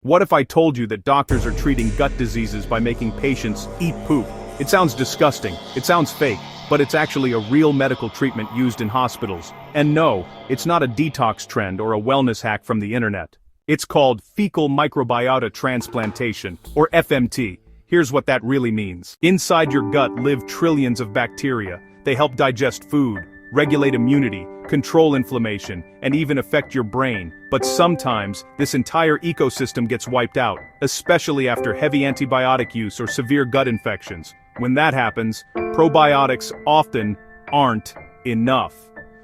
What if I told you that doctors are treating gut diseases by making patients eat poop? It sounds disgusting, it sounds fake, but it's actually a real medical treatment used in hospitals. And no, it's not a detox trend or a wellness hack from the internet. It's called fecal microbiota transplantation, or FMT. Here's what that really means. Inside your gut live trillions of bacteria. They help digest food, regulate immunity, control inflammation, and even affect your brain. But sometimes, this entire ecosystem gets wiped out, especially after heavy antibiotic use or severe gut infections. When that happens, probiotics often aren't enough.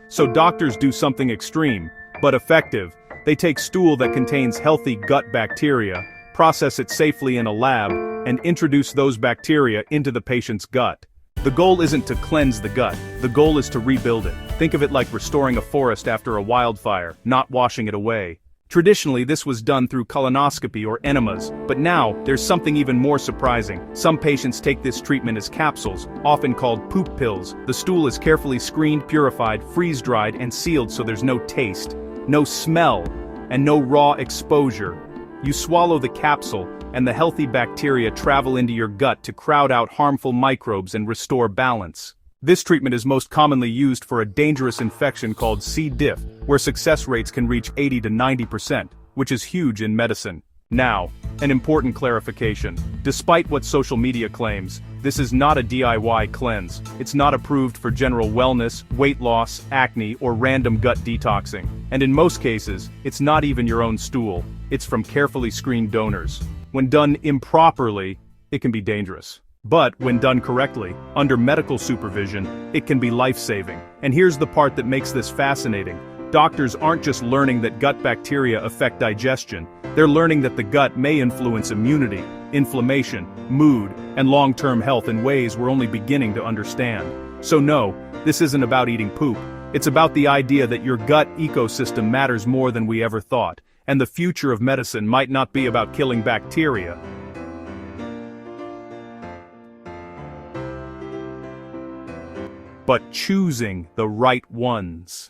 So doctors do something extreme, but effective. They take stool that contains healthy gut bacteria, process it safely in a lab, and introduce those bacteria into the patient's gut. The goal isn't to cleanse the gut, the goal is to rebuild it. Think of it like restoring a forest after a wildfire, not washing it away. Traditionally, this was done through colonoscopy or enemas, but now, there's something even more surprising. Some patients take this treatment as capsules, often called poop pills. The stool is carefully screened, purified, freeze-dried, and sealed so there's no taste, no smell, and no raw exposure. You swallow the capsule, and the healthy bacteria travel into your gut to crowd out harmful microbes and restore balance. This treatment is most commonly used for a dangerous infection called C. diff, where success rates can reach 80 to 90%, which is huge in medicine. Now, an important clarification. Despite what social media claims, this is not a DIY cleanse. It's not approved for general wellness, weight loss, acne, or random gut detoxing. And in most cases, it's not even your own stool. It's from carefully screened donors. When done improperly, it can be dangerous. But when done correctly, under medical supervision, it can be life-saving. And here's the part that makes this fascinating. Doctors aren't just learning that gut bacteria affect digestion, they're learning that the gut may influence immunity, inflammation, mood, and long-term health in ways we're only beginning to understand. So no, this isn't about eating poop. It's about the idea that your gut ecosystem matters more than we ever thought, and the future of medicine might not be about killing bacteria, but choosing the right ones.